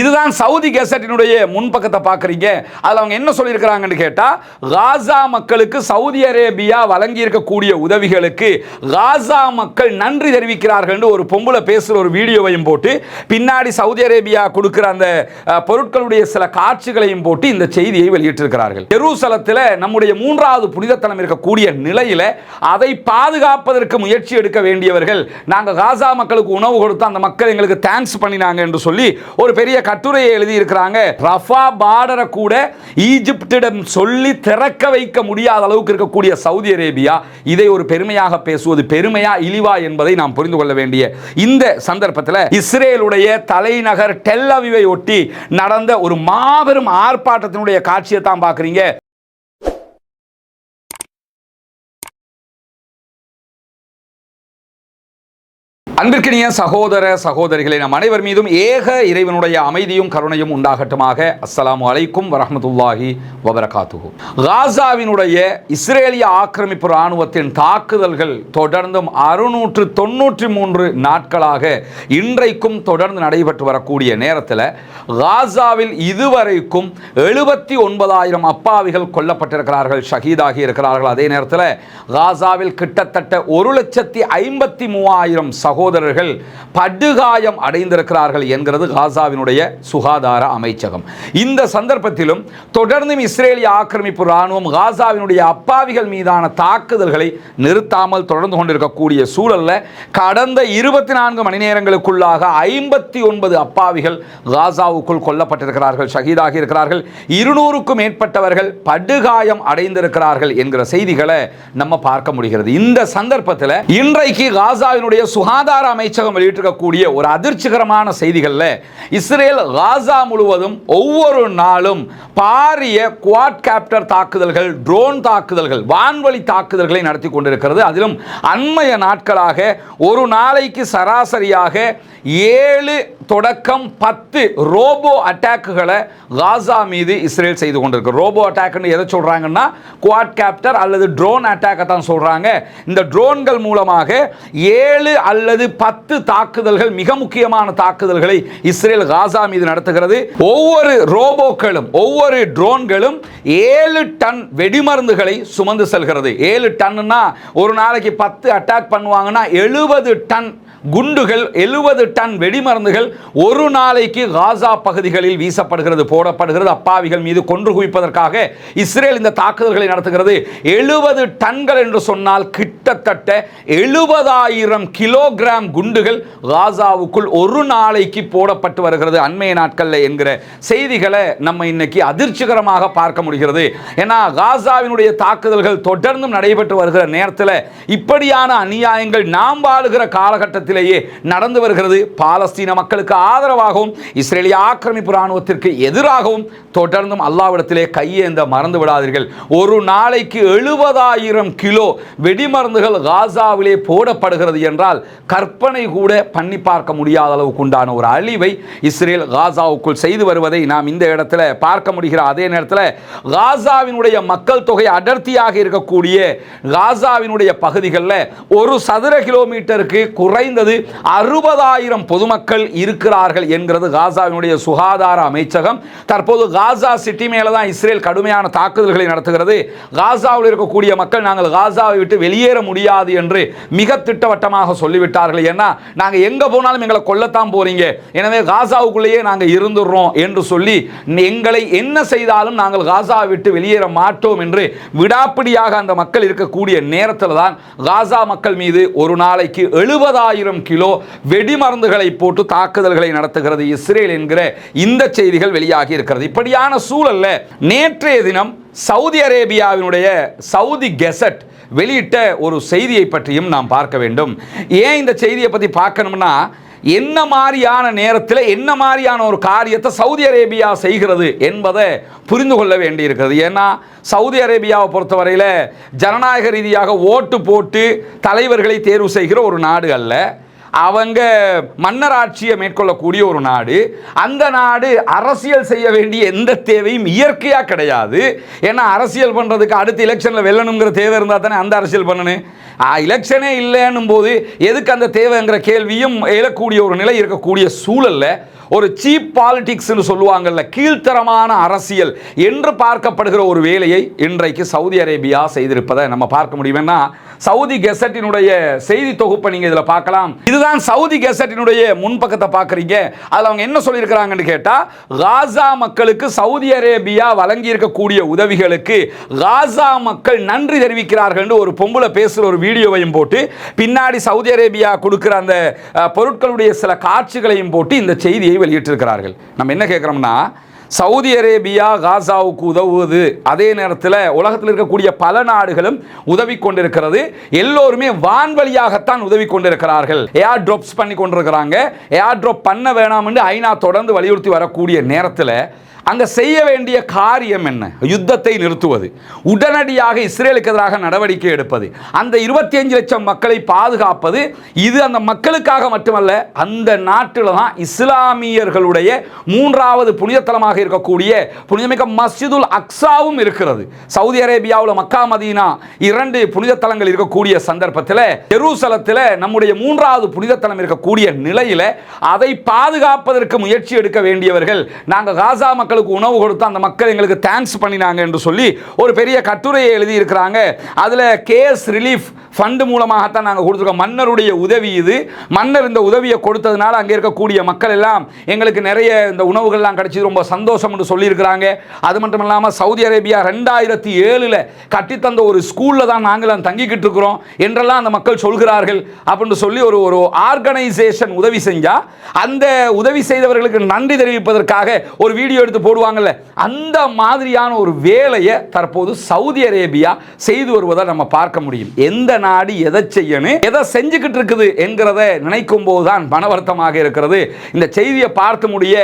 இதுதான் சவுதி கெசட்டினுடைய முன்பக்கத்தை பார்க்குறீங்க. அதில் அவங்க என்ன சொல்லியிருக்கிறாங்கன்னு கேட்டால், காசா மக்களுக்கு சவுதி அரேபியா வழங்கி இருக்கக்கூடிய உதவிகளுக்கு காசா மக்கள் நன்றி தெரிவிக்கிறார்கள் ஒரு பொம்பளை பேசுகிற ஒரு வீடியோவையும் போட்டு பின்னாடி சவுதி அரேபியா கொடுக்கிற அந்த பொருட்களுடைய சில காட்சிகளையும் போட்டு இந்த செய்தியை வெளியிட்டிருக்கிறார்கள். ஜெருசலத்தில் நம்முடைய மூன்றாவது புனிதத்தலம் இருக்கக்கூடிய நிலையில் அதை பாதுகாப்பதற்கு முயற்சி எடுக்க வேண்டியவர்கள், நாங்கள் காசா மக்களுக்கு உணவு கொடுத்து அந்த மக்கள் எங்களுக்கு தேங்க்ஸ் பண்ணினாங்க என்று சொல்லி ஒரு பெரிய கட்டுரையை எழுதி இருக்கிறாங்க. ரஃபா பார்டரை கூட ஈஜிப்திடம் சொல்லி திறக்க வைக்க முடியாத அளவுக்கு இருக்கக்கூடிய சவுதி அரேபியா இதை ஒரு பெருமையாக பேசுவது பெருமையா இழிவா என்பதை நாம் புரிந்து கொள்ள வேண்டிய இந்த சந்தர்ப்பத்தில் இஸ்ரேலுடைய தலைநகர் டெல் அவிவை ஒட்டி நடந்த ஒரு மாபெரும் ஆர்ப்பாட்டத்தினுடைய காட்சியை தான் பார்க்குறீங்க. அன்பிற்கினிய சகோதர சகோதரிகளை நம் அனைவர் மீதும் ஏக இறைவனுடைய அமைதியும் கருணையும் உண்டாகட்டுமாக. அஸ்ஸலாமு அலைக்கும் வரஹ்மத்துல்லாஹி வபரகாத்துஹு. காசாவினுடைய இஸ்ரேலிய ஆக்கிரமிப்பு இராணுவத்தின் தாக்குதல்கள் தொடர்ந்தும் 693 நாட்களாக இன்றைக்கும் தொடர்ந்து நடைபெற்று வரக்கூடிய நேரத்தில் காசாவில் இதுவரைக்கும் 79,000 அப்பாவிகள் கொல்லப்பட்டிருக்கிறார்கள், ஷஹீதாகி இருக்கிறார்கள். அதே நேரத்தில் காசாவில் கிட்டத்தட்ட 1,53,000 சகோதரர்கள் படுகாயம் அடைந்திருக்கிறார்கள் என்கிறது காசாவினுடைய சுகாதார அமைச்சகம். இந்த சந்தர்ப்பத்திலும் தொடர்ந்தும் இஸ்ரேலிய ஆக்கிரமிப்பு இராணுவம் காசாவினுடைய அப்பாவிகள் மீதான தாக்குதல்களை நிறுத்தாமல் தொடர்ந்து கொண்டிருக்கக்கூடிய சூழல்ல கடந்த 24 மணி நேரங்களுக்குள்ளாக 59 அப்பாவிகள் காசாவுக்குள் கொல்லப்பட்டிருக்கிறார்கள், ஷஹீதாகி இருக்கிறார்கள். 200க்கும் மேற்பட்டவர்கள் படுகாயம் அடைந்திருக்கிறார்கள் என்கிற செய்திகளை நம்ம பார்க்க முடிகிறது. இந்த சந்தர்ப்பத்தில் இன்றைக்கு காசாவினுடைய சுகாதார அமைச்சகம் வெளியிட்டிருக்கக்கூடிய ஒரு அதிர்ச்சிகரமான செய்திகள்ல, இஸ்ரேல் காசா முழுவதும் ஒவ்வொரு நாளும் பாரிய குவாட் காப்டர் தாக்குதல்கள், ட்ரோன் தாக்குதல்கள், வான்வழி தாக்குதல்களை நடத்தி கொண்டிருக்கிறது. அதிலும் அண்மைய நாட்களாக ஒரு நாளைக்கு சராசரியாக 7 தொடக்கம் 10 ரோபோ அட்டாக்குகளை காசா மீது இஸ்ரேல் செய்து கொண்டிருக்கு. ரோபோ அட்டாக்னு எதை சொல்றாங்கன்னா குவாட் கேப்டர் அல்லது ட்ரோன் அட்டாக்கை தான் சொல்றாங்க. இந்த ட்ரோன்கள் மூலமாக 7 அல்லது 10 தாக்குதல்கள், மிக முக்கியமான தாக்குதல்களை இஸ்ரேல் காசா மீது நடத்துகிறது. ஒவ்வொரு ரோபோக்களும் ஒவ்வொரு ட்ரோன்களும் 7 டன் வெடிமருந்துகளை சுமந்து செல்கிறது. 7 டன்னா ஒரு நாளைக்கு 10 அட்டாக் பண்ணுவாங்கன்னா 70 டன் குண்டுகள், 70 டன் வெடிமருந்துகள் ஒரு நாளைக்கு காசா பகுதிகளில் வீசப்படுகிறது, போடப்படுகிறது. அப்பாவிகள் மீது கொன்று குவிப்பதற்காக இஸ்ரேல் இந்த தாக்குதல்களை நடத்துகிறது. 70 டன்கள் என்று சொன்னால் கிட்டத்தட்ட 70,000 கிலோகிராம் குண்டுகள் காசாவுக்குள் ஒரு நாளைக்கு போடப்பட்டு வருகிறது அண்மைய நாட்களில் என்கிற செய்திகளை நம்ம இன்னைக்கு அதிர்ச்சிகரமாக பார்க்க முடிகிறது. ஏன்னா காசாவினுடைய தாக்குதல்கள் தொடர்ந்தும் நடைபெற்று வருகிற நேரத்தில் இப்படியான அநியாயங்கள் நாம் வாழுகிற காலகட்டத்தில் நடந்து வருகிறது. பாலஸ்தீன மக்களுக்கு ஆதரவாகவும் இஸ்ரேலிய ஆக்கிரமிப்பு இராணுவத்திற்கு எதிராகவும் தொடர்ந்தும் அல்லாஹ்விடத்திலே கையேந்த மறந்து விடாதீர்கள். ஒரு நாளைக்கு 70,000 கிலோ வெடிமருந்துகள் காசாவிலே போடப்படுகிறது என்றால் கற்பனை கூட பண்ணி பார்க்க முடியாத அளவுக்கு உண்டான ஒரு அழிவை இஸ்ரேல் காசாவுக்குள் செய்து வருவதை நாம் இந்த இடத்துல பார்க்க முடிகிற அதே நேரத்தில் காசாவினுடைய மக்கள் தொகை அடர்த்தியாக இருக்கக்கூடிய காசாவினுடைய பகுதிகளில் ஒரு சதுர கிலோமீட்டருக்கு குறைந்த 60,000 பொதுமக்கள் இருக்கிறார்கள் என்கிறது காசாவினுடைய சுகாதார அமைச்சகம். தற்போது காசா சிட்டி மேல தான் இஸ்ரேல் கடுமையான தாக்குதல்களை நடத்துகிறது. காசாவில் இருக்கக்கூடிய மக்கள் நாங்கள் காசாவை விட்டு வெளியேற முடியாது என்று மிக திட்டவட்டமாக சொல்லிவிட்டார்கள். ஏன்னா நாங்க எங்க போனாலும் எங்களை கொல்லத்தான் போறீங்க, எனவே காசாவுக்குள்ளேயே நாங்க இருந்துடுறோம் என்று சொல்லி எங்களை என்ன செய்தாலும் நாங்கள் காசாவை விட்டு வெளியேற மாட்டோம் என்று விடாப்பிடியாக அந்த மக்கள் இருக்கக்கூடிய நேரத்தில் தான் காசா மக்கள் மீது ஒரு நாளைக்கு 70,000 கிலோ வெடிமருந்துகளை போட்டு தாக்குதல்களை நடத்துகிறது இஸ்ரேல் என்கிற இந்த செய்திகள் வெளியாகி இருக்கிறது. இப்படியான சூழல்ல நேற்றைய தினம் சவுதி அரேபியாவினுடைய சவுதி கெசட் வெளியிட்ட ஒரு செய்தியை பற்றியும் நாம் பார்க்க வேண்டும். ஏன் இந்த செய்தியை பற்றி பார்க்கணும்னா, என்ன மாதிரியான நேரத்தில் என்ன மாதிரியான ஒரு காரியத்தை சவுதி அரேபியா செய்கிறது என்பதை புரிந்து கொள்ள வேண்டியிருக்கிறது. ஏன்னா சவுதி அரேபியாவை பொறுத்தவரையில் ஜனநாயக ரீதியாக ஓட்டு போட்டு தலைவர்களை தேர்வு செய்கிற ஒரு நாடு அல்ல. அவங்க மன்னராட்சியை மேற்கொள்ளக்கூடிய ஒரு நாடு. அந்த நாடு அரசியல் செய்ய வேண்டிய எந்த தேவையும் இயற்கையாக கிடையாது. ஏன்னா அரசியல் பண்ணுறதுக்கு அடுத்த எலெக்ஷனில் வெல்லணுங்கிற தேவை இருந்தால் தானே அந்த அரசியல் பண்ணணும். எலெக்ஷனே இல்லைன்னும் போது எதுக்கு அந்த தேவைங்கிற கேள்வியும் எழக்கூடிய ஒரு நிலை இருக்கக்கூடிய சூழலில் ஒரு சீப் பாலிடிக்ஸ் சொல்லுவாங்கல்ல, கீழ்த்தரமான அரசியல் என்று பார்க்கப்படுகிற ஒரு வேலையை இன்றைக்கு சவுதி அரேபியா செய்திருப்பதை நம்ம பார்க்க முடியும்னா, சவுதி கெசட்டினுடைய செய்தி தொகுப்பை நீங்க இதுல பார்க்கலாம். இதுதான் சவுதி கெசட்டினுடைய முன்பக்கத்தை பார்க்கறீங்க. அதுல அவங்க என்ன சொல்லியிருக்கிறாங்கன்னு கேட்டா, காசா மக்களுக்கு சவுதி அரேபியா வழங்கி இருக்கக்கூடிய உதவிகளுக்கு காசா மக்கள் நன்றி தெரிவிக்கிறார்கள் ஒரு பொம்பளை பேசுற ஒரு வீடியோவையும் போட்டு, பின்னாடி சவுதி அரேபியா கொடுக்கிற அந்த பொருட்களுடைய சில காட்சிகளையும் போட்டு இந்த செய்தியை வெளியிட்டிருக்கிறார்கள். நம்ம என்ன கேட்கிறோம்னா, சவுதி அரேபியா காசாவுக்கு உதவுவது, அதே நேரத்தில் உலகத்தில் இருக்கக்கூடிய பல நாடுகளும் உதவி கொண்டிருக்கிறது. எல்லோருமே வான்வழியாகத்தான் உதவி கொண்டிருக்கிறார்கள். ஏர் ட்ராப்ஸ் பண்ணி கொண்டிருக்கிறாங்க. ஏர் ட்ராப் பண்ண வேணாம் என்று ஐநா தொடர்ந்து வலியுறுத்தி வரக்கூடிய நேரத்தில் அங்க செய்ய வேண்டிய காரியம் என்ன? யுத்தத்தை நிறுத்துவது, உடனடியாக இஸ்ரேலுக்கு எதிராக நடவடிக்கை எடுப்பது, அந்த 25 லட்சம் மக்களை பாதுகாப்பது. இது அந்த மக்களுக்காக மட்டுமல்ல, அந்த நாட்டில் தான் இஸ்லாமியர்களுடைய 3வது புனித தலமாக இருக்கக்கூடிய புனிதமிக்க மஸ்ஜிதுல் அக்ஸாவும் இருக்கிறது. சவுதி அரேபியாவில் மக்கா மதீனா 2 புனித தலங்கள் இருக்கக்கூடிய சந்தர்ப்பத்தில் ஜெருசலத்தில் நம்முடைய 3வது புனித தலம் இருக்கக்கூடிய நிலையில் அதை பாதுகாப்பதற்கு முயற்சி எடுக்க வேண்டியவர்கள் நாங்கள் காசா மக்களுக்கு உணவு கொடுத்து அந்த மக்கள் எங்களுக்கு தேங்க்ஸ் பண்ணினாங்க என்று சொல்லி ஒரு பெரிய கட்டுரையை எழுதி இருக்கிறாங்க. அதுல கேஸ் ரிலீஃப் ஃபண்ட் மூலமாகத்தான் நாங்கள் கொடுத்துருக்கோம். மன்னருடைய உதவி இது. மன்னர் இந்த உதவியை கொடுத்ததுனால அங்கே இருக்கக்கூடிய மக்கள் எல்லாம் எங்களுக்கு நிறைய இந்த உணவுகள்லாம் கிடைச்சது, ரொம்ப சந்தோஷம் என்று சொல்லியிருக்கிறாங்க. அது மட்டும் இல்லாமல் சவுதி அரேபியா 2007 கட்டித்தந்த ஒரு ஸ்கூலில் தான் நாங்கள் தங்கிக்கிட்டு இருக்கிறோம் என்றெல்லாம் அந்த மக்கள் சொல்கிறார்கள் அப்படின்னு சொல்லி ஒரு ஆர்கனைசேஷன் உதவி செஞ்சா அந்த உதவி செய்தவர்களுக்கு நன்றி தெரிவிப்பதற்காக ஒரு வீடியோ எடுத்து போடுவாங்கல்ல, அந்த மாதிரியான ஒரு வேலையை தற்போது சவுதி அரேபியா செய்து வருவதை நம்ம பார்க்க முடியும். எந்த நாடு எதை செய்யணும், எதை செஞ்சுக்கிட்டு இருக்குது என்கிறத நினைக்கும் போதுதான் மனவருத்தமாக இருக்கிறது. இந்த செய்தியை பார்த்து முடிய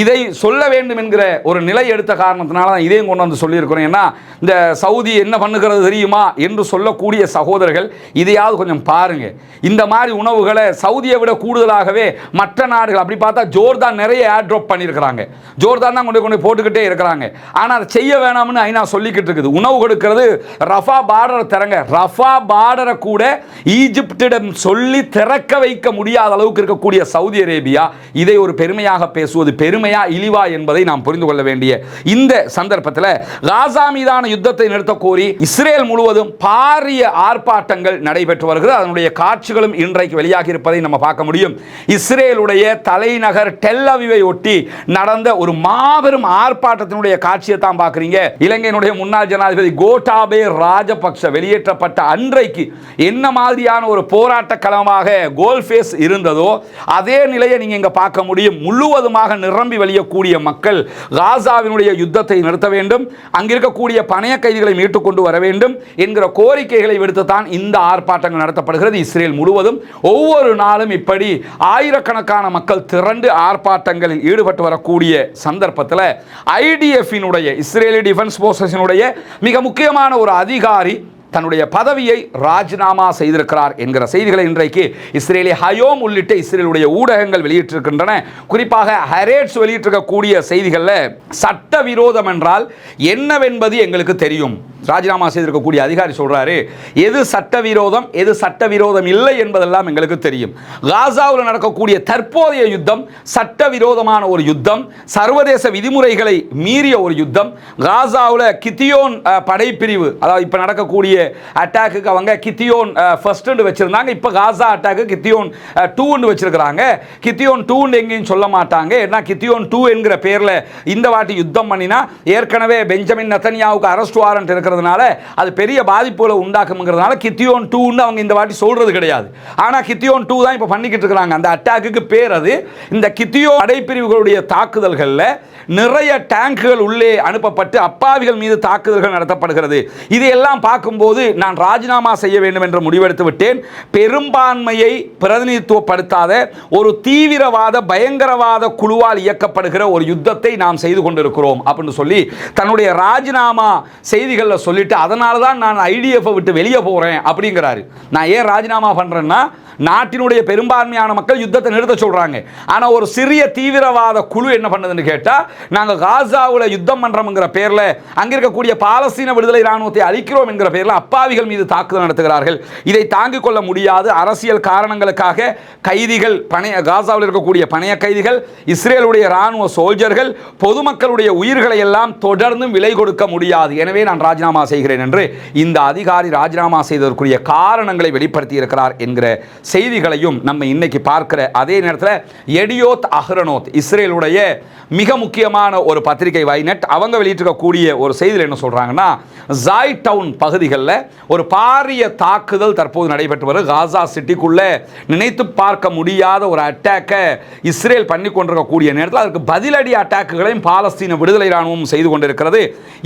இதை சொல்ல வேண்டும் என்கிற ஒரு நிலை எடுத்த காரணத்தினால தான் இதையும் கொண்டு வந்து சொல்லியிருக்கிறோம். ஏன்னா இந்த சவுதி என்ன பண்ணுகிறது தெரியுமா என்று சொல்லக்கூடிய சகோதரர்கள் இதையாவது கொஞ்சம் பாருங்க. இந்த மாதிரி உணவுகளை சவுதியை விட கூடுதலாகவே மற்ற நாடுகள், அப்படி பார்த்தா ஜோர்தான் நிறைய ஏர் ட்ராப் பண்ணியிருக்கிறாங்க. ஜோர்தான் தான் கொண்டு போட்டுக்கிட்டே இருக்கிறாங்க. ஆனால் அதை செய்ய வேணாம்னு ஐநா சொல்லிக்கிட்டு இருக்குது. உணவு கொடுக்கிறது ரஃபா பார்டரை திறங்க, ரஃபா பார்டரை கூட ஈஜிப்திடம் சொல்லி திறக்க வைக்க முடியாத அளவுக்கு இருக்கக்கூடிய சவுதி அரேபியா இதை ஒரு பெருமையாக பேசுவது பெருமையா இழிவா என்பதை நாம் புரிந்து கொள்ள வேண்டிய இந்த சந்தர்ப்பத்தில் காசா மீதான யுத்தத்தை நிறுத்த கோரி இஸ்ரேல் முழுவதும் பாரிய ஆர்ப்பாட்டங்கள் நடைபெற்று வருகிறது. அதனுடைய காட்சிகளும் இன்றைக்கு வெளியாகி இருப்பதை நம்ம பார்க்க முடியும். இஸ்ரேலுடைய தலைநகர் டெல் அவிவை ஒட்டி நடந்த ஒரு மாபெரும் ஆர்ப்பாட்டத்தினுடைய காட்சியை தான் பார்க்குறீங்க. இலங்கையினுடைய முன்னாள் ஜனாதிபதி கோட்டாபே ராஜபக்ஷ வெளியேற்றப்பட்ட அன்றைக்கு என்ன மாதிரியான ஒரு போராட்ட களமாக கோல்ஃபேஸ் இருந்ததோ அதே நிலையை நீங்க இங்க பார்க்க முடியும். முழுவதுமாக நிரம்பி வழியக்கூடிய மக்கள் காசாவினுடைய யுத்தத்தை நிறுத்த வேண்டும், அங்கிருக்கக்கூடிய பணைய கைதிகளை மீட்டுக் கொண்டு வர வேண்டும் என்கிற கோரிக்கைகளை விடுத்து தான் இந்த ஆர்ப்பாட்டங்கள் நடத்தப்படுகிறது. இஸ்ரேல் முழுவதும் ஒவ்வொரு நாளும் இப்படி ஆயிரக்கணக்கான மக்கள் திரண்டு ஆர்ப்பாட்டங்களில் ஈடுபட்டு வரக்கூடிய சந்தர்ப்பத்தில் ஐடிஎஃபினுடைய இஸ்ரேலி டிஃபென்ஸ் போர்சஸினுடைய மிக முக்கியமான ஒரு அதிகாரி தன்னுடைய பதவியை ராஜினாமா செய்திருக்கிறார் என்கிற செய்திகளை இன்றைக்கு இஸ்ரேலி ஹயோம் உள்ளிட்ட இஸ்ரேலுடைய ஊடகங்கள் வெளியிட்டிருக்கின்றன. குறிப்பாக ஹரேட்ஸ் வெளியிட்டிருக்கக்கூடிய செய்திகளில் சட்டவிரோதம் என்றால் என்னவென்பது எங்களுக்கு தெரியும். ராஜினாமா செய்திருக்கக்கூடிய அதிகாரி சொல்றாரு, எது சட்டவிரோதம் எது சட்டவிரோதம் இல்லை என்பதெல்லாம் எங்களுக்கு தெரியும். காசாவில் நடக்கக்கூடிய தற்போதைய யுத்தம் சட்டவிரோதமான ஒரு யுத்தம், சர்வதேச விதிமுறைகளை மீறிய ஒரு யுத்தம். காசாவில் கித்தியோன் படைப்பிரிவு, அதாவது இப்போ நடக்கக்கூடிய அட்டாக்கு அவங்க கித்தியோன் ஃபர்ஸ்ட் வச்சிருந்தாங்க, இப்போ காசா அட்டாக்கு கித்தியோன் 2 வச்சிருக்கிறாங்க. கித்தியோன் 2 எங்கேயும் சொல்ல மாட்டாங்க. ஏன்னா கித்தியோன் 2 என்கிற பேரில் இந்த வாட்டி யுத்தம் பண்ணினா ஏற்கனவே பெஞ்சமின் நெத்தன்யாவுக்கு அரெஸ்ட் வாரண்ட் இருக்கிறதுனால அது பெரிய பாதிப்புகளை உண்டாக்கும்ங்கிறதுனால கித்தியோன் 2 அவங்க இந்த வாட்டி சொல்றது கிடையாது. ஆனால் கித்தியோன் 2 தான் இப்போ பண்ணிக்கிட்டு இருக்கிறாங்க. அந்த அட்டாக்கு பேர் அது. இந்த கித்தியோன் படைப்பிரிவுகளுடைய தாக்குதல்களில் நிறைய டேங்குகள் உள்ளே அனுப்பப்பட்டு அப்பாவிகள் மீது தாக்குதல்கள் நடத்தப்படுகிறது. இதையெல்லாம் பார்க்கும்போது நான் ராஜினாமா செய்ய வேண்டும் என்று முடிவெடுத்து விட்டேன். பெரும்பான்மையை பிரதிநிதித்துவப்படுத்தாத ஒரு தீவிரவாத பயங்கரவாத குழுவால் இயக்கப்படுகிற ஒரு யுத்தத்தை நாம் செய்து கொண்டிருக்கிறோம் அப்படின்னு சொல்லி தன்னுடைய ராஜினாமா செய்திகளில் விஷயங்களை சொல்லிட்டு அதனால தான் நான் ஐடிஎஃப் விட்டு வெளியே போறேன் அப்படிங்கிறாரு. நான் ஏன் ராஜினாமா பண்றேன்னா, நாட்டினுடைய பெரும்பான்மையான மக்கள் யுத்தத்தை நிறுத்த சொல்றாங்க. ஆனா ஒரு சிறிய தீவிரவாத குழு என்ன பண்ணுதுன்னு கேட்டா, நாங்க காசாவுல யுத்தம் பண்றோம்ங்கிற பேர்ல அங்க இருக்கக்கூடிய பாலஸ்தீன விடுதலை ராணுவத்தை அழிக்கிறோம் என்கிற பேர்ல அப்பாவிகள் மீது தாக்குதல் நடத்துகிறார்கள். இதை தாங்கிக் கொள்ள முடியாது. அரசியல் காரணங்களுக்காக கைதிகள், காசாவில் இருக்கக்கூடிய பணைய கைதிகள், இஸ்ரேலுடைய ராணுவ சோல்ஜர்கள், பொதுமக்களுடைய உயிர்களை எல்லாம் தொடர்ந்து விலை கொடுக்க முடியாது. எனவே நான் ராஜினாமா செய்கிறேன் என்று இந்த அதிகாரி ராஜினாமா செய்ததற்குரிய காரணங்களை வெளிப்படுத்தி இருக்கிறார் என்கிற செய்திகளையும் நம்ம இன்னைக்கு பார்க்கிற அதே நேரத்தில் எடியோத் அஹ்ரோனோத், இஸ்ரேலுடைய மிக முக்கியமான ஒரு பத்திரிகை வைநெட், அவங்க வெளியிட்டிருக்கக்கூடிய ஒரு செய்தியில் என்ன சொல்றாங்கன்னா, ஜாய் டவுன் பகுதிகளில் ஒரு பாரிய தாக்குதல் தற்போது நடைபெற்று வருது. காசா சிட்டிக்குள்ள நினைத்து பார்க்க முடியாத ஒரு அட்டாக்கை இஸ்ரேல் பண்ணி கொண்டிருக்கக்கூடிய நேரத்தில் அதற்கு பதிலடி அட்டாக்குகளையும் பாலஸ்தீன விடுதலை ராணுவம் செய்து கொண்டிருக்கிறது.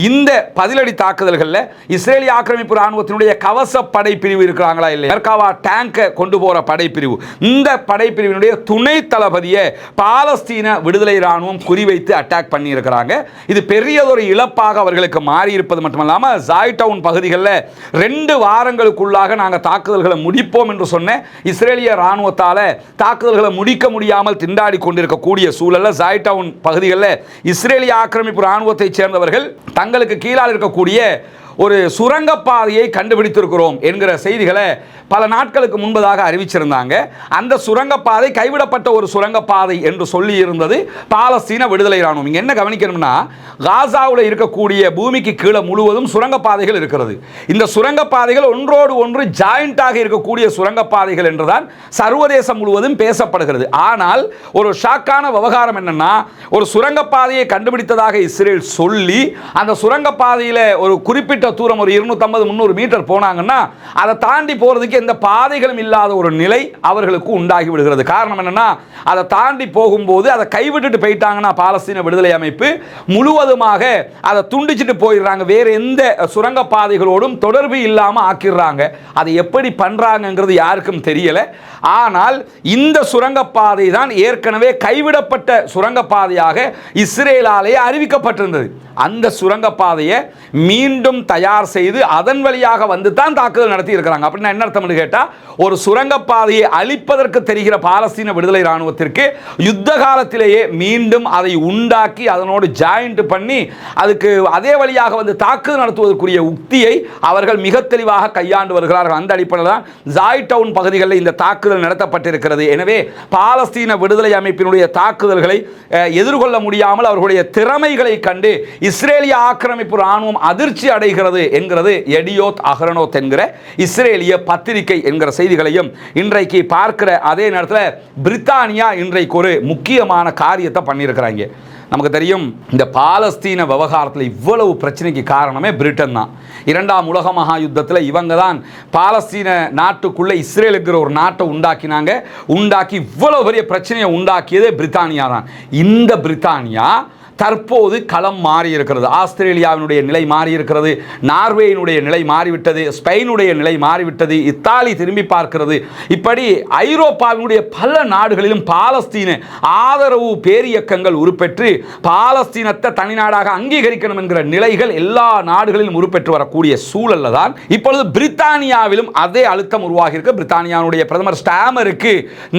இந்த பதிலடி தாக்குதல்களில் இஸ்ரேலிய ஆக்கிரமிப்பு ராணுவத்தினுடைய கவச படை பிரிவு இருக்கிறாங்களா இல்லை, மெர்காவா டேங்கை கொண்டு போற படைப்பிரிவு, இந்த படைப்பிரிவினுடைய துணை தளபதியை பாலஸ்தீன விடுதலை ராணுவம் குறிவைத்து அட்டாக் பண்ணி இருக்கிறாங்க. இது பெரியதொரு இழப்பாக அவர்களுக்கு மாறி இருப்பது மட்டுமல்லாமல், ஜாய் டவுன் பகுதிகளில் 2 வாரங்களுக்குள்ளாக நாங்கள் தாக்குதல்களை முடிப்போம் என்று சொன்ன இஸ்ரேலிய ராணுவத்தால் தாக்குதல்களை முடிக்க முடியாமல் திண்டாடி கொண்டிருக்கக்கூடிய சூழலில் ஜாய் டவுன் பகுதிகளில் இஸ்ரேலிய ஆக்கிரமிப்பு ராணுவத்தை சேர்ந்தவர்கள் தங்களுக்கு கீழால் இருக்கக்கூடிய ஒரு சுரங்கப்பாதையை கண்டுபிடித்திருக்கிறோம் என்கிற செய்திகளை பல நாட்களுக்கு முன்பதாக அறிவிச்சிருந்தாங்க. அந்த சுரங்கப்பாதை கைவிடப்பட்ட ஒரு சுரங்கப்பாதை என்று சொல்லி இருந்தது பாலஸ்தீன விடுதலை ராணுவம். இங்க என்ன கவனிக்கணும்னா, காசாவில் இருக்கக்கூடிய பூமிக்கு கீழே முழுவதும் சுரங்கப்பாதைகள் இருக்கிறது. இந்த சுரங்கப்பாதைகள் ஒன்றோடு ஒன்று ஜாயிண்டாக இருக்கக்கூடிய சுரங்கப்பாதைகள் என்றுதான் சர்வதேசம் முழுவதும் பேசப்படுகிறது. ஆனால் ஒரு ஷாக்கான விவகாரம் என்னன்னா, ஒரு சுரங்கப்பாதையை கண்டுபிடித்ததாக இஸ்ரேல் சொல்லி அந்த சுரங்கப்பாதையில் ஒரு குறிப்பிட்ட தூரம் ஒரு 250-300 மீட்டர் போனாங்கன்னா அதை தாண்டி போறதுக்கு எந்த பாதைகளும் இல்லாத ஒரு நிலை அவர்களுக்கு உண்டாகி விடுகிறது. காரணம் என்னன்னா, அதை தாண்டி போகும்போது அதை கைவிட்டுட்டு போயிட்டாங்கன்னா பாலஸ்தீன விடுதலை அமைப்பு முழுவதுமாக அதை துண்டிச்சுட்டு போயிடுறாங்க. வேற எந்த சுரங்க பாதைகளோடும் தொடர்பு இல்லாமல் ஆக்கிடுறாங்க. அதை எப்படி பண்றாங்கிறது யாருக்கும் தெரியல. ஆனால் இந்த சுரங்கப்பாதை தான் ஏற்கனவே கைவிடப்பட்ட சுரங்கப்பாதையாக இஸ்ரேலாலே அறிவிக்கப்பட்டிருந்தது. அந்த சுரங்கப்பாதையை மீண்டும் தயார் செய்து அதன் வழியாக வந்து தான் தாக்குதல் நடத்தி இருக்கிறாங்க. அப்படின்னா என்ன அர்த்தம்னு கேட்டா, ஒரு சுரங்கப்பாதையை அழிப்பதற்கு தெரிகிற பாலஸ்தீன விடுதலை ராணுவத்திற்கு யுத்த காலத்திலேயே மீண்டும் அதை உண்டாக்கி அதனோடு ஜாயிண்ட் பண்ணி அதுக்கு அதே வழியாக வந்து தாக்குதல் நடத்துவதற்குரிய உக்தியை அவர்கள் மிக தெளிவாக கையாண்டு வருகிறார்கள். அந்த அடிப்படையில் தான் ஜாய் டவுன் பகுதிகளில் இந்த தாக்குதல் நடத்தப்பட்டிருக்கிறது. எனவே பாலஸ்தீன விடுதலை அமைப்பினுடைய தாக்குதல்களை எதிர்கொள்ள முடியாமல் அவர்களுடைய திறமைகளை கண்டு இஸ்ரேலிய ஆக்கிரமிப்பு ராணுவம் அதிர்ச்சி அடைகிறது என்கிறது எடியோத் அஹ்ரோனோத் என்கிற இஸ்ரேலிய பத்திரிகை என்கிற செய்திகளையும் இன்றைக்கு பார்க்கிற அதே நேரத்தில் பிரித்தானியா இன்றைக்கு ஒரு முக்கியமான காரியத்தை பண்ணியிருக்கிறாங்க. நமக்கு தெரியும், இந்த பாலஸ்தீன விவகாரத்தில் இவ்வளவு பிரச்சனைக்கு காரணமே பிரிட்டன் தான். 2ஆம் உலக மகா யுத்தத்தில் இவங்க தான் பாலஸ்தீன நாட்டுக்குள்ளே இஸ்ரேலுங்கிற ஒரு நாட்டை உண்டாக்கி இவ்வளவு பெரிய பிரச்சனையை உண்டாக்கியதே பிரித்தானியா தான். இந்த பிரித்தானியா தற்போது களம் மாறி இருக்கிறது. ஆஸ்திரேலியாவினுடைய நிலை மாறி இருக்கிறது, நார்வேயினுடைய நிலை மாறிவிட்டது, ஸ்பெயினுடைய நிலை மாறிவிட்டது, இத்தாலி திரும்பி பார்க்கிறது. இப்படி ஐரோப்பாவினுடைய பல நாடுகளிலும் பாலஸ்தீன ஆதரவு பேரியக்கங்கள் உருப்பெற்று பாலஸ்தீனத்தை தனிநாடாக அங்கீகரிக்கணும் என்கிற நிலைகள் எல்லா நாடுகளிலும் உருப்பெற்று வரக்கூடிய சூழல்ல தான் இப்பொழுது பிரித்தானியாவிலும் அதே அழுத்தம் உருவாகி இருக்கு. பிரித்தானியாவுடைய பிரதமர் ஸ்டாமருக்கு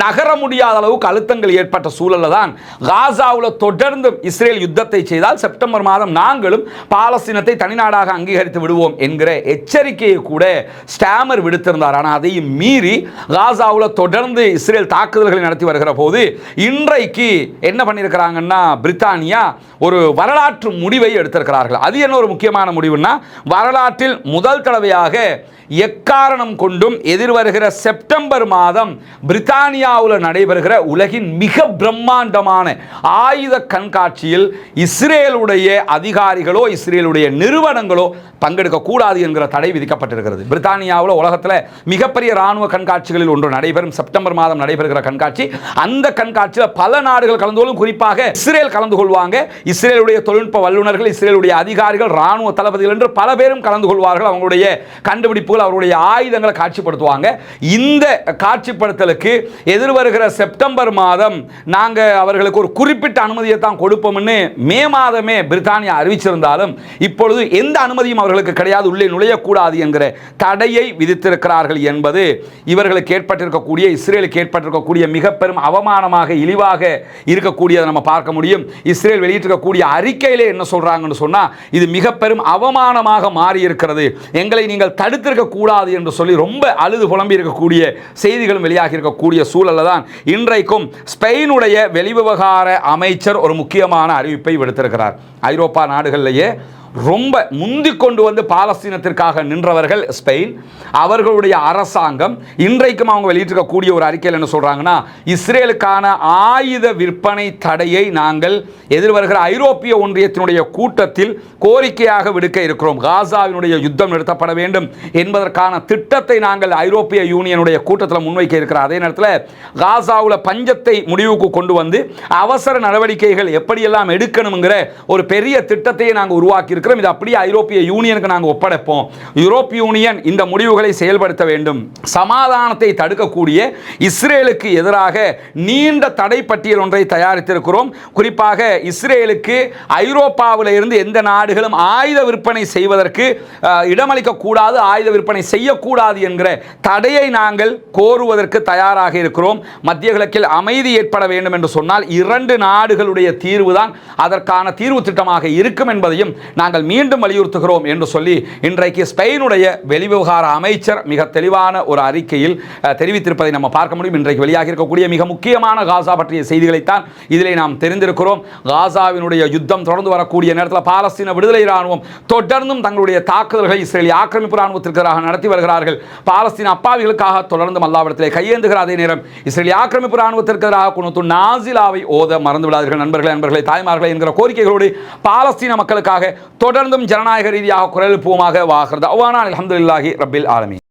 நகர முடியாத அளவுக்கு அழுத்தங்கள் ஏற்பட்ட சூழல்ல தான் காசாவில் தொடர்ந்து இஸ்ரேல் யுத்தத்தை செய்தால் செப்டம்பர் மாதம் நாங்களும் பாலஸ்தீனத்தை தனிநாடாக அங்கீகரித்து விடுவோம் என்கிற எச்சரிக்கையை கூட ஸ்டாமர் விடுத்திருந்தார். ஆனால் அதையும் மீறி காசாவில் தொடர்ந்து இஸ்ரேல் தாக்குதல்களை நடத்தி வருகிற போது இன்றைக்கு என்ன பண்ணியிருக்கிறாங்கன்னா, பிரித்தானியா ஒரு வரலாற்று முடிவை எடுத்திருக்கிறார்கள். அது என்ன ஒரு முக்கியமான முடிவுன்னா, வரலாற்றில் முதல் தடவையாக எக்காரணம் கொண்டும் எதிர்வருகிற செப்டம்பர் மாதம் பிரித்தானியாவில் நடைபெறுகிற உலகின் மிக பிரம்மாண்டமான ஆயுத கண்காட்சியில் இஸ்ரேலுடைய அதிகாரிகளோ இஸ்ரேலுடைய நிறுவனங்களோ பங்கெடுக்க கூடாது என்கிற தடை விதிக்கப்பட்டிருக்கிறது. பிரித்தானியாவில் உலகத்தில் மிகப்பெரிய ராணுவ கண்காட்சிகளில் ஒன்று நடைபெறும் செப்டம்பர் மாதம் நடைபெறுகிற கண்காட்சி. அந்த கண்காட்சியில் பல நாடுகள் கலந்து கொள்ளும், குறிப்பாக இஸ்ரேல் கலந்து கொள்வாங்க. இஸ்ரேலுடைய தொழில்நுட்ப வல்லுநர்கள், இஸ்ரேலுடைய அதிகாரிகள், ராணுவ தளபதிகள் என்று பல பேரும் கலந்து கொள்வார்கள். அவங்களுடைய கண்டுபிடிப்புகள், அவருடைய ஆயுதங்களை காட்சிப்படுத்துவாங்க. இந்த காட்சிப்படுத்தலுக்கு எதிர்வருகிற செப்டம்பர் மாதம் நாங்கள் அவர்களுக்கு ஒரு குறிப்பிட்ட அனுமதியை தான் கொடுப்போம்னு மே மாதமே பிரித்தானியா அறிவிச்சிருந்தாலும் இப்பொழுது எந்த அனுமதியும் அவர்களுக்கு கிடையாது, உள்ளே நுழையக்கூடாது என்கிற தடையை விதித்திருக்கிறார்கள் என்பது இவர்களுக்கு ஏற்பட்டிருக்கக்கூடிய, இஸ்ரேலுக்கு ஏற்பட்டிருக்கக்கூடிய மிக பெரும் அவமானமாக, இழிவாக இருக்கக்கூடியதை நம்ம பார்க்க முடியும். இஸ்ரேல் வெளியிட்டிருக்கக்கூடிய அறிக்கையிலே என்ன சொல்றாங்கன்னு சொன்னா, இது மிக பெரும் அவமானமாக மாறி இருக்கிறது, எங்களை நீங்கள் தடுத்திருக்க கூடாது என்று சொல்லி ரொம்ப அழுது புலம்பி இருக்கக்கூடிய செய்திகளும் வெளியாகி இருக்கக்கூடிய சூழல்ல தான் இன்றைக்கும் ஸ்பெயினுடைய வெளிவிவகார அமைச்சர் ஒரு முக்கியமான அறிவிப்பை விடுத்திருக்கிறார். ஐரோப்பா நாடுகளிலேயே ரொம்ப முந்தி கொண்டு வந்து பாலஸ்தீனத்திற்காக நின்றவர்கள் ஸ்பெயின். அவர்களுடைய அரசாங்கம் இன்றைக்கும் அவங்க வெளியிட்டிருக்கக்கூடிய ஒரு அறிக்கையில் என்ன சொல்றாங்கன்னா, இஸ்ரேலுக்கான ஆயுத விற்பனை தடையை நாங்கள் எதிர்வருகிற ஐரோப்பிய ஒன்றியத்தினுடைய கூட்டத்தில் கோரிக்கையாக விடுக்க இருக்கிறோம். காசாவினுடைய யுத்தம் நிறுத்தப்பட வேண்டும் என்பதற்கான திட்டத்தை நாங்கள் ஐரோப்பிய யூனியனுடைய கூட்டத்தில் முன்வைக்க இருக்கிறோம். அதே நேரத்தில் காசாவில் பஞ்சத்தை முடிவுக்கு கொண்டு வந்து அவசர நடவடிக்கைகள் எப்படியெல்லாம் எடுக்கணுங்கிற ஒரு பெரிய திட்டத்தையே நாங்கள் உருவாக்கி, இது அப்படியே ஐரோப்பிய யூனியனுக்கு நாங்கள் ஒப்படைப்போம். யூரோப்பிய யூனியன் இந்த முடிவுகளை செயல்படுத்த வேண்டும். சமாதானத்தை தடுக்கக்கூடிய இஸ்ரேலுக்கு எதிராக நீண்ட தடை பட்டியல் ஒன்றை தயாரித்திருக்கிறோம். குறிப்பாக இஸ்ரேலுக்கு ஐரோப்பாவில் இருந்து எந்த நாடுகளும் ஆயுத விற்பனை செய்வதற்கு இடமளிக்க கூடாது, ஆயுத விற்பனை செய்யக்கூடாது என்கிற தடையை நாங்கள் கோருவதற்கு தயாராக இருக்கிறோம். மத்திய கிழக்கில் அமைதி ஏற்பட வேண்டும் என்று சொன்னால் 2 நாடுகளுடைய தீர்வுதான் அதற்கான தீர்வு திட்டமாக இருக்கும் என்பதையும் நாங்கள் மீண்டும் வலியுறுத்துகிறோம் என்று சொல்லி இன்றைக்கு ஸ்பெயினுடைய வெளிவிவகார அமைச்சர் மிக தெளிவான ஒரு அறிக்கையில் தெரிவித்திருப்பதை நம்ம பார்க்க முடியும். இன்றைக்கு வெளியாக இருக்கக்கூடிய மிக முக்கியமான காசா பற்றிய செய்திகளைத்தான் இதிலே நாம் தெரிந்திருக்கிறோம். காசாவினுடைய யுத்தம் தொடர்ந்து வரக்கூடிய நேரத்தில் பாலஸ்தீன விடுதலை இராணுவம் தொடர்ந்தும் தங்களுடைய தாக்குதல்களை இஸ்ரேலிய ஆக்கிரமிப்பு இராணுவத்திற்கு எதிராக நடத்தி வருகிறார்கள். பாலஸ்தீன அப்பாவிகளுக்காக தொடர்ந்து அல்லாஹ்விடத்திலே கையேந்துகிற அதே நேரம் இஸ்ரேலிய ஆக்கிரமிப்பு இராணுவத்திற்கு எதிராக குனூத்து நாசிலாவை ஓத மறந்து விடாதீர்கள். நண்பர்களே, தாய்மார்களே என்கிற கோரிக்கைகளோடு பாலஸ்தீன மக்களுக்காக தொடர்ந்தும் ஜனநாயக ரீதியாக குரல் எழுப்புவோமாக. வாகிறது அல்ஹம்துலில்லாஹி ரப்பில் ஆலமீன்.